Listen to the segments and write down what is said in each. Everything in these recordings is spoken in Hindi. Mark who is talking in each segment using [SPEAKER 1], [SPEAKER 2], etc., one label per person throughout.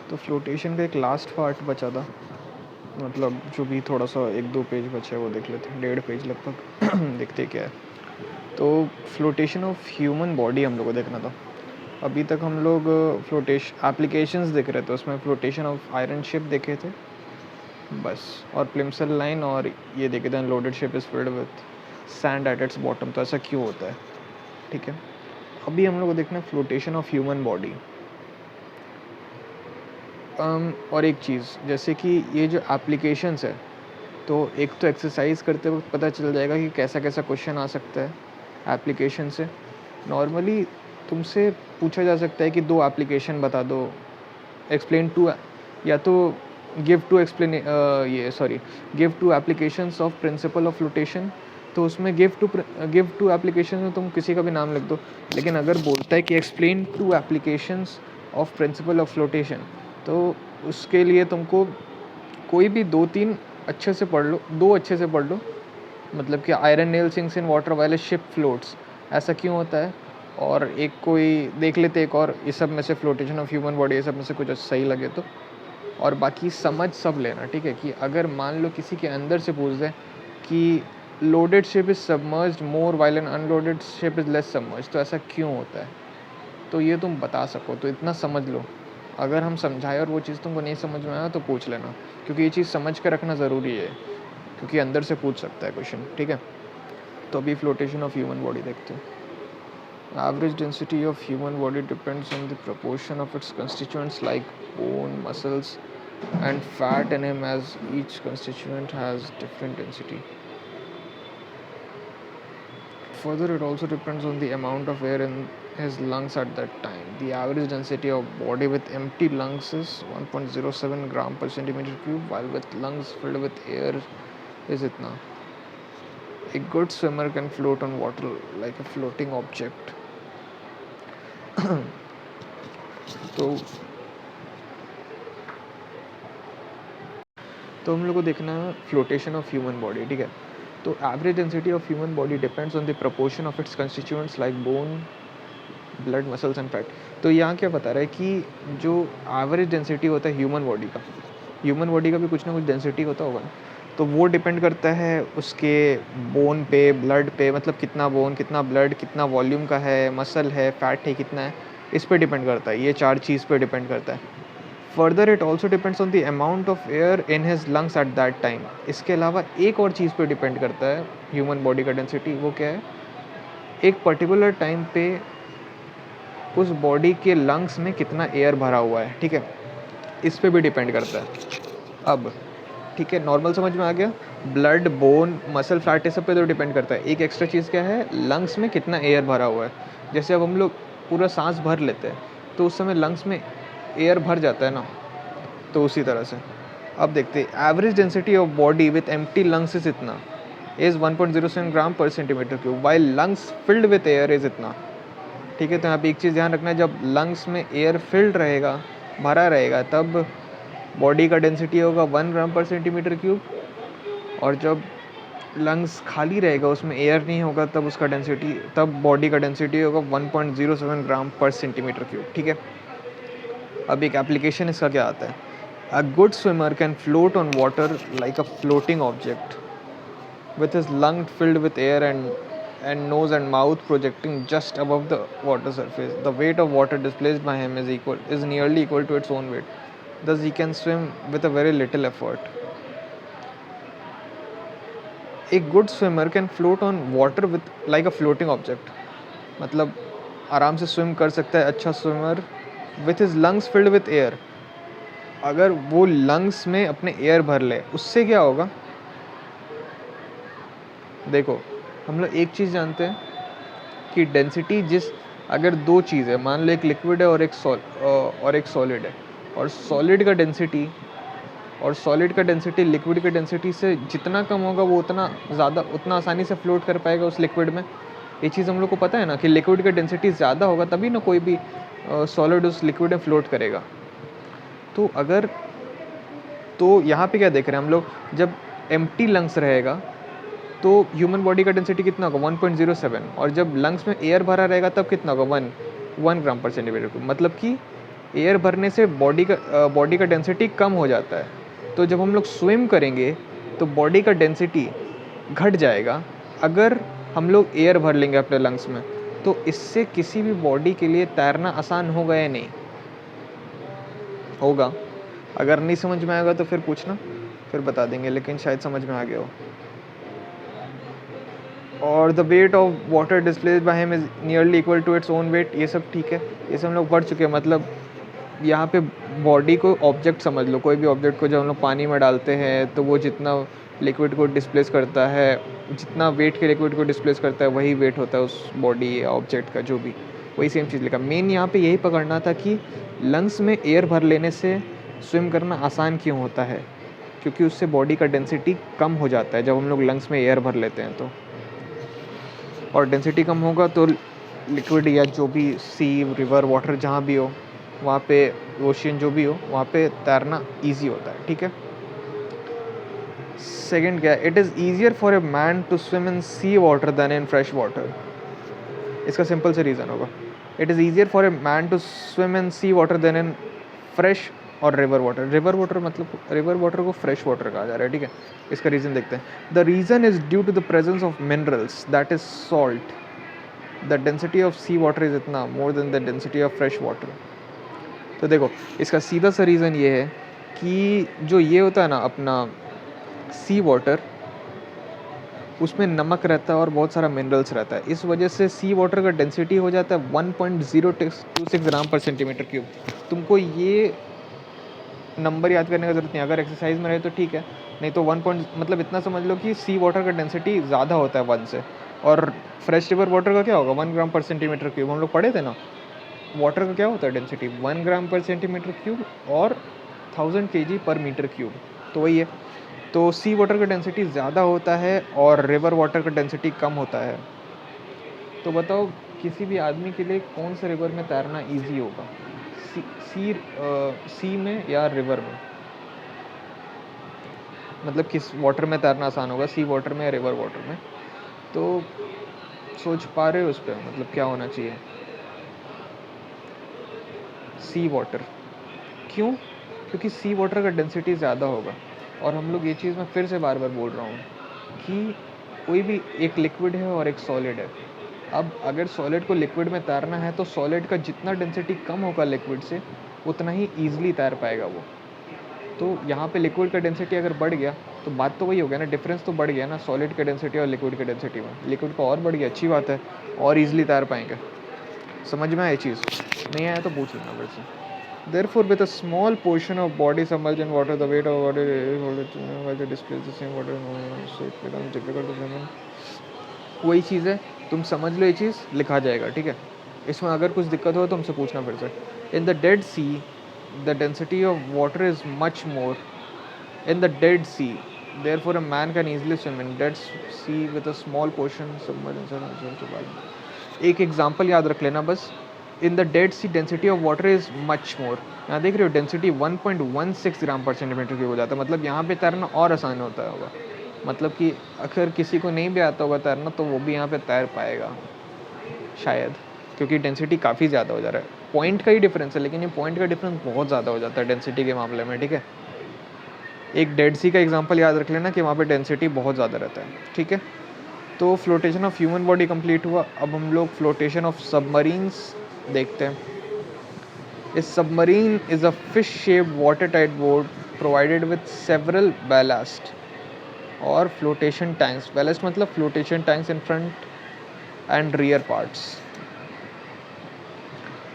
[SPEAKER 1] तो फ्लोटेशन का एक लास्ट पार्ट बचा था, मतलब जो भी थोड़ा सा 1-2 पेज बचे हैं वो देख लेते हैं, 1.5 पेज लगभग देखते क्या है। तो फ्लोटेशन ऑफ ह्यूमन बॉडी हम लोग को देखना था। अभी तक हम लोग एप्लीकेशंस देख रहे थे, उसमें फ्लोटेशन ऑफ आयरन शिप देखे थे बस, और प्लिमसेल लाइन, और ये देखे थे unloaded ship is filled with sand at its bottom. तो ऐसा क्यों होता है, ठीक है। अभी हम लोग को देखना है फ्लोटेशन ऑफ ह्यूमन बॉडी। और एक चीज़, जैसे कि ये जो एप्लीकेशंस है, तो एक तो एक्सरसाइज करते वक्त पता चल जाएगा कि कैसा कैसा क्वेश्चन आ सकता है एप्लीकेशन से। नॉर्मली तुमसे पूछा जा सकता है कि 2 एप्लीकेशन बता दो, एक्सप्लेन टू, या तो give two explain give two applications of principle of flotation. तो उसमें गिव टू एप्लीकेशन में तुम किसी का भी नाम लिख दो। लेकिन अगर बोलता है कि explain two applications of principle of flotation, तो उसके लिए तुमको कोई भी 2-3 अच्छे से पढ़ लो, 2 अच्छे से पढ़ लो। मतलब कि iron nail sinks in water while ship floats, ऐसा क्यों होता है। और एक कोई देख लेते, एक और, इस सब में से फ्लोटेशन ऑफ ह्यूमन बॉडी, ये सब में से कुछ सही लगे तो। और बाकी समझ सब लेना, ठीक है। कि अगर मान लो किसी के अंदर से पूछ दे कि loaded ship is submerged more while an unloaded ship is less submerged, तो ऐसा क्यों होता है, तो ये तुम बता सको, तो इतना समझ लो। अगर हम समझाए और वो चीज़ तुमको नहीं समझ में आया तो पूछ लेना, क्योंकि ये चीज़ समझ कर रखना ज़रूरी है, क्योंकि अंदर से पूछ सकता है क्वेश्चन, ठीक है। तो अभी फ्लोटेशन ऑफ ह्यूमन बॉडी देखते हैं। Average density of human body depends on the proportion of its constituents like bone, muscles, and fat in him, as each constituent has different density. Further, it also depends on the amount of air in his lungs at that time. The average density of body with empty lungs is 1.07 gram per centimeter cube, while with lungs filled with air is itna. A good swimmer can float on water like a floating object. तो हम लोग को देखना है फ्लोटेशन ऑफ ह्यूमन बॉडी, ठीक है। तो average density of human body depends on the proportion of its constituents like bone, blood, muscles and fat. तो यहाँ क्या बता रहा है कि जो एवरेज डेंसिटी होता है ह्यूमन बॉडी का भी कुछ ना कुछ डेंसिटी होता होगा ना, तो वो डिपेंड करता है उसके बोन पे, ब्लड पे, मतलब कितना बोन, कितना ब्लड, कितना वॉल्यूम का है, मसल है, फैट है कितना है, इस पे डिपेंड करता है। ये 4 चीज़ पे डिपेंड करता है। Further it also depends on the amount of air in his lungs at that time. इसके अलावा एक और चीज़ पे डिपेंड करता है ह्यूमन बॉडी का डेंसिटी, वो क्या है, एक पर्टिकुलर टाइम पे उस बॉडी के लंग्स में कितना एयर भरा हुआ है, ठीक है, इस पे भी डिपेंड करता है। अब ठीक है, नॉर्मल समझ में आ गया। ब्लड, बोन, मसल, फैट, इस सब पे तो डिपेंड करता है। एक एक्स्ट्रा चीज़ क्या है, लंग्स में कितना एयर भरा हुआ है। जैसे अब हम लोग पूरा सांस भर लेते हैं तो उस समय लंग्स में एयर भर जाता है ना, तो उसी तरह से अब देखते हैं average density of body with empty lungs is इतना, इज़ 1.07 ग्राम पर centimetre cube, while lungs filled with air is इतना, ठीक है। तो यहाँ पे एक चीज़ ध्यान रखना है, जब लंग्स में एयर फिल्ड रहेगा, भरा रहेगा, तब बॉडी का डेंसिटी होगा 1 ग्राम पर सेंटीमीटर क्यूब, और जब लंग्स खाली रहेगा, उसमें एयर नहीं होगा, तब बॉडी का डेंसिटी होगा 1.07 ग्राम पर सेंटीमीटर क्यूब, ठीक है। अब एक एप्लीकेशन इसका क्या आता है, a good swimmer can float on water like a floating object with his lung filled with air and nose and mouth projecting just above the water surface. The weight of water displaced by him is nearly equal to its own weight. Thus, he can swim with a very little effort. A good swimmer can float on water with like a floating object. मतलब आराम से स्विम कर सकता है अच्छा swimmer, with his lungs filled with air. अगर वो लंग्स में अपने एयर भर ले, उससे क्या होगा, देखो हम लोग एक चीज़ जानते हैं कि डेंसिटी, अगर 2 चीज़ है, मान लो एक लिक्विड है और एक सॉलिड है, और सॉलिड का डेंसिटी लिक्विड के डेंसिटी से जितना कम होगा, वो उतना आसानी से फ्लोट कर पाएगा उस लिक्विड में। ये चीज़ हम लोग को पता है ना, कि लिक्विड का डेंसिटी ज़्यादा होगा तभी ना कोई भी सॉलिड उस लिक्विड में फ्लोट करेगा। तो यहाँ पे क्या देख रहे हैं हम लोग, जब एम्प्टी लंग्स रहेगा तो ह्यूमन बॉडी का डेंसिटी कितना होगा, 1.07, और जब लंग्स में एयर भरा रहेगा तब कितना होगा, 1 ग्राम पर सेंटीमीटर क्यूब। मतलब कि एयर भरने से बॉडी का डेंसिटी कम हो जाता है। तो जब हम लोग स्विम करेंगे तो बॉडी का डेंसिटी घट जाएगा अगर हम लोग एयर भर लेंगे अपने लंग्स में। तो इससे किसी भी बॉडी के लिए तैरना आसान होगा या नहीं होगा? अगर नहीं समझ में आएगा तो फिर पूछना, फिर बता देंगे, लेकिन शायद समझ में आ गया हो। और the weight of water displaced by him is nearly equal to its own weight, ये सब ठीक है, ये सब हम लोग पढ़ चुके हैं। मतलब यहाँ पे बॉडी को ऑब्जेक्ट समझ लो, कोई भी ऑब्जेक्ट को जब हम लोग पानी में डालते हैं तो वो जितना लिक्विड को डिस्प्लेस करता है, जितना वेट के लिक्विड को डिस्प्लेस करता है, वही वेट होता है उस बॉडी या ऑब्जेक्ट का, जो भी, वही सेम चीज़ लिखा। मेन यहाँ पे यही पकड़ना था कि लंग्स में एयर भर लेने से स्विम करना आसान क्यों होता है, क्योंकि उससे बॉडी का डेंसिटी कम हो जाता है जब हम लोग लंग्स में एयर भर लेते हैं तो। और डेंसिटी कम होगा तो लिक्विड या जो भी सी, रिवर, वाटर जहाँ भी हो, वहाँ पे ओशियन जो भी हो, वहाँ पे तैरना इजी होता है, ठीक है। सेकंड क्या है, it is easier for a man to swim in sea water than in fresh water. इसका सिंपल से रीज़न होगा, it is easier for a man to swim in sea water than in fresh और रिवर वाटर। रिवर वाटर मतलब रिवर वाटर को फ्रेश वाटर कहा जा रहा है, ठीक है। इसका रीज़न देखते हैं। The reason is due to the presence of minerals that is salt. The density of sea water is इतना more than the density of fresh water. तो देखो, इसका सीधा सा रीज़न ये है कि जो ये होता है ना अपना सी वाटर, उसमें नमक रहता है और बहुत सारा मिनरल्स रहता है। इस वजह से सी वाटर का डेंसिटी हो जाता है 1.026 ग्राम पर सेंटीमीटर क्यूब। तुमको ये नंबर याद करने का ज़रूरत नहीं, अगर एक्सरसाइज में रहे तो ठीक है, नहीं तो 1 पॉइंट मतलब इतना समझ लो कि सी वाटर का डेंसिटी ज़्यादा होता है 1 से। और फ्रेश रिवर वाटर का क्या होगा, 1 ग्राम पर सेंटीमीटर क्यूब। हम लोग पढ़े थे ना, वाटर का क्या होता है डेंसिटी, 1 ग्राम पर सेंटीमीटर क्यूब और 1000 kg पर मीटर क्यूब, तो वही है। तो सी वाटर का डेंसिटी ज़्यादा होता है और रिवर वाटर का डेंसिटी कम होता है। तो बताओ किसी भी आदमी के लिए कौन से रिवर में तैरना इजी होगा, सी में या रिवर में? मतलब किस वाटर में तैरना आसान होगा, सी वाटर में या रिवर वाटर में? तो सोच पा रहे हो उस पर, मतलब क्या होना चाहिए? सी वाटर। क्यों? क्योंकि सी वाटर का डेंसिटी ज़्यादा होगा। और हम लोग ये चीज़ मैं फिर से बार बार बोल रहा हूँ कि कोई भी एक लिक्विड है और एक सॉलिड है। अब अगर सॉलिड को लिक्विड में तैरना है तो सॉलिड का जितना डेंसिटी कम होगा लिक्विड से, उतना ही ईजिली तैर पाएगा वो। तो यहाँ पे लिक्विड का डेंसिटी अगर बढ़ गया तो बात तो वही हो गया ना, डिफरेंस तो बढ़ गया ना सॉलिड के डेंसिटी और लिक्विड के डेंसिटी में। लिक्विड का और बढ़ गया, अच्छी बात है, और ईजिली तैर पाएंगे। समझ में आया चीज़? नहीं आया तो पूछ लेना फिर से। Therefore, with a small portion of body submerged in water, the weight of body is while they displace the same water, so it becomes difficult to swim in. वही चीज़ है, तुम समझ लो ये चीज़, लिखा जाएगा, ठीक है। इसमें अगर कुछ दिक्कत हो तो हमसे पूछना फिर से। In the Dead Sea the density of water is much more in the Dead Sea, therefore a man can easily swim in dead sea with a small portion submerged in. एक एग्जांपल याद रख लेना बस, in the Dead Sea density of water is much more. यहाँ देख रहे हो डेंसिटी 1.16 ग्राम पर सेंटीमीटर क्यूब हो जाता है। मतलब यहाँ पे तैरना और आसान होता होगा। मतलब कि अगर किसी को नहीं भी आता होगा तैरना तो वो भी यहाँ पे तैर पाएगा शायद, क्योंकि डेंसिटी काफ़ी ज़्यादा हो जा रहा है। पॉइंट का ही डिफरेंस है, लेकिन ये पॉइंट का डिफरेंस बहुत ज़्यादा हो जाता है डेंसिटी के मामले में, ठीक है। एक डेड सी का एग्जाम्पल याद रख लेना कि वहाँ पर डेंसिटी बहुत ज़्यादा रहता है, ठीक है। तो flotation of human body complete हुआ। अब हम लोग फ्लोटेशन ऑफ सबमरीन्स देखते हैं। A submarine is a fish-shaped watertight boat provided with several ballast or flotation tanks. Ballast मतलब flotation tanks in front and rear parts.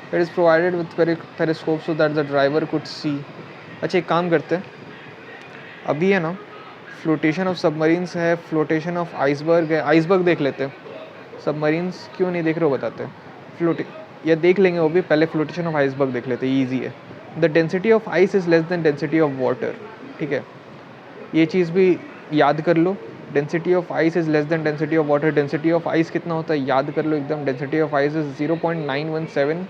[SPEAKER 1] It is provided with periscope so that the driver could see. अच्छा एक काम करते हैं, अभी है ना फ्लोटेशन ऑफ सबमरीन्स है, फ्लोटेशन ऑफ आइसबर्ग है, आइसबर्ग देख लेते हैं। सबमरीन्स क्यों नहीं देख रहे हो बताते हैं, या देख लेंगे वो भी, पहले फ्लोटेशन ऑफ आइसबर्ग देख लेते हैं, ईजी है। The density of ice is less than density of water, ठीक है। ये चीज़ भी याद कर लो, density of ice is less than density of water. Density of ice कितना होता है याद कर लो एकदम, density of ice is 0.917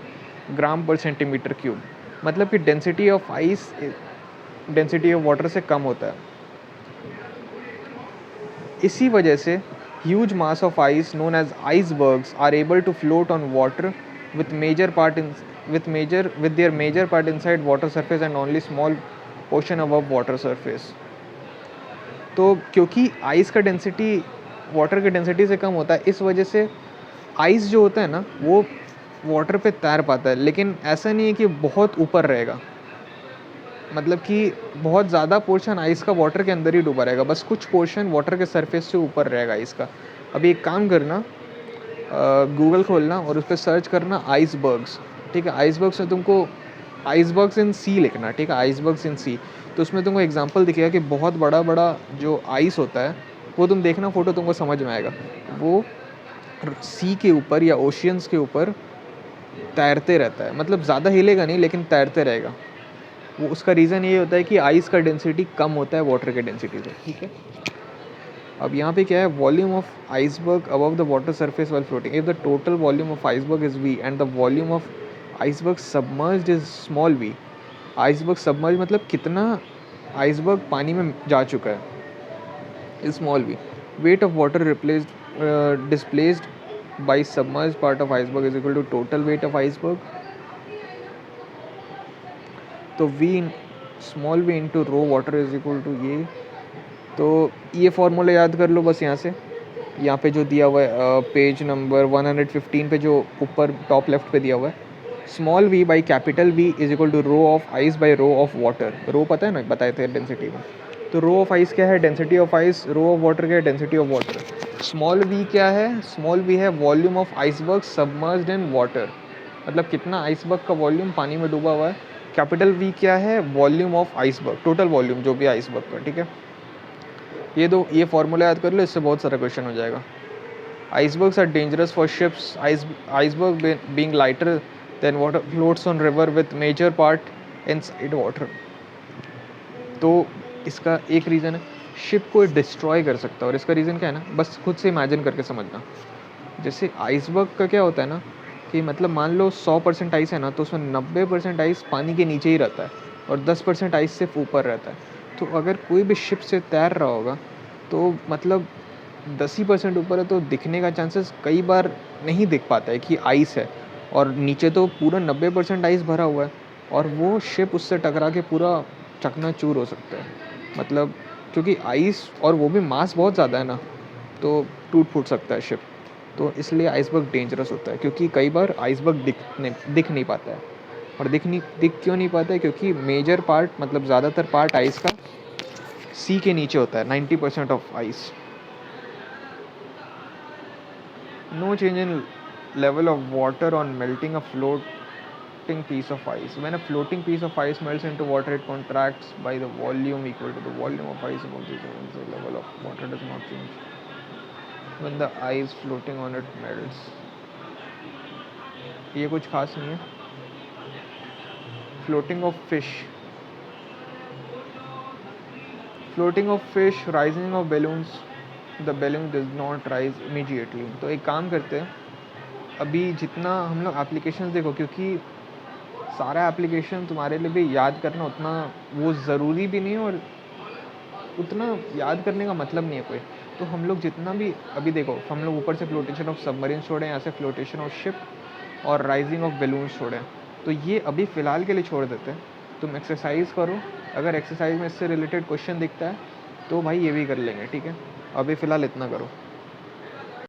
[SPEAKER 1] gram पर सेंटीमीटर क्यूब। मतलब कि density of ice density of water से कम होता है। इसी वजह से huge mass of ice known as icebergs are able to float on water with major part in with their major part inside water surface and only small portion above water surface. तो क्योंकि आइस का डेंसिटी वाटर के डेंसिटी से कम होता है, इस वजह से आइस जो होता है ना वो वाटर पे तैर पाता है, लेकिन ऐसा नहीं है कि बहुत ऊपर रहेगा, मतलब कि बहुत ज़्यादा पोर्शन आइस का वाटर के अंदर ही डूबा रहेगा, बस कुछ पोर्शन वाटर के सरफेस से ऊपर रहेगा आइस का। अभी एक काम करना, गूगल खोलना और उस पर सर्च करना आइसबर्ग्स, ठीक है। आइसबर्ग्स में तुमको आइसबर्ग्स इन सी लिखना, ठीक है, आइसबर्ग्स इन सी। तो उसमें तुमको एग्जांपल दिखेगा कि बहुत बड़ा बड़ा जो आइस होता है वो तुम देखना फ़ोटो, तुमको समझ में आएगा। वो सी के ऊपर या ओशियंस के ऊपर तैरते रहता है, मतलब ज़्यादा हिलेगा नहीं लेकिन तैरते रहेगा। वो उसका रीज़न ये होता है कि आइस का डेंसिटी कम होता है वाटर के डेंसिटी से, ठीक है। अब यहाँ पे क्या है, volume of iceberg above the water surface while floating, if the total volume of iceberg is V and the volume of iceberg submerged is small V. Iceberg submerge मतलब कितना आइसबर्ग पानी में जा चुका है, is small V. Weight of water replaced displaced by submerge part of iceberg is equal to total weight of iceberg. तो V small V into rho water is equal to ये। तो ये फॉर्मूला याद कर लो बस यहाँ से। यहाँ पे जो दिया हुआ है पेज नंबर 115 पे जो ऊपर टॉप लेफ्ट पे दिया हुआ है, small V by capital V is equal to rho of ice by rho of water. Rho पता है ना, बताए थे डेंसिटी में। तो रो ऑफ आइस क्या है, density of ice. Rho of water क्या है, density of water. Small v क्या है, स्मॉल वी है volume of iceberg submerged in water, मतलब कितना आइसबर्ग का वॉल्यूम पानी में डूबा हुआ है। कैपिटल वी क्या है, volume of iceberg, total volume जो भी आइसबर्ग का, ठीक है। ये फॉर्मूला याद कर लो, इससे बहुत सारा क्वेश्चन हो जाएगा। Icebergs are dangerous for ships. Iceberg being lighter than water floats on river with major part inside water. तो इसका एक रीज़न है, शिप को डिस्ट्रॉय कर सकता है। और इसका रीज़न क्या है ना, बस खुद से इमेजिन करके समझना। जैसे आइसबर्ग का क्या होता है ना कि मतलब मान लो 100% आइस है ना, तो उसमें 90% आइस पानी के नीचे ही रहता है और 10% आइस सिर्फ ऊपर रहता है। तो अगर कोई भी शिप से तैर रहा होगा तो मतलब 10% ऊपर है तो दिखने का चांसेस कई बार नहीं दिख पाता है कि आइस है, और नीचे तो पूरा 90% आइस भरा हुआ है और वो शिप उससे टकरा के पूरा चकनाचूर हो सकता है। मतलब क्योंकि आइस और वो भी मास बहुत ज़्यादा है ना, तो टूट फूट सकता है शिप। तो इसलिए आइसबर्ग डेंजरस होता है, क्योंकि कई बार आइसबर्ग दिख नहीं पाता है। और दिख क्यों नहीं पाता है, क्योंकि मेजर पार्ट मतलब ज़्यादातर पार्ट आइस का सी के नीचे होता है, 90% of ice. No change in level of water on melting a floating piece of ice. When a floating piece of ice melts into water, it contracts by the volume equal to the volume of ice above the surface. The level of water does not change when the ice floating on it melts. ये कुछ खास नहीं है। Floating of fish. Floating of fish, rising of balloons. The balloon does not rise immediately. तो एक काम करते हैं, अभी जितना हम लोग एप्लीकेशन देखो, क्योंकि सारा एप्लीकेशन तुम्हारे लिए भी याद करना उतना वो ज़रूरी भी नहीं है और उतना याद करने का मतलब नहीं है कोई। तो हम लोग जितना भी अभी देखो, हम लोग ऊपर से फ्लोटेशन ऑफ सबमरीन छोड़े, यहाँ से फ्लोटेशन ऑफ शिप और राइजिंग ऑफ बैलून्स छोड़े। तो ये अभी फ़िलहाल के लिए छोड़ देते हैं, तुम एक्सरसाइज करो। अगर एक्सरसाइज में इससे रिलेटेड क्वेश्चन दिखता है तो भाई ये भी कर लेंगे, ठीक है। अभी फ़िलहाल इतना करो।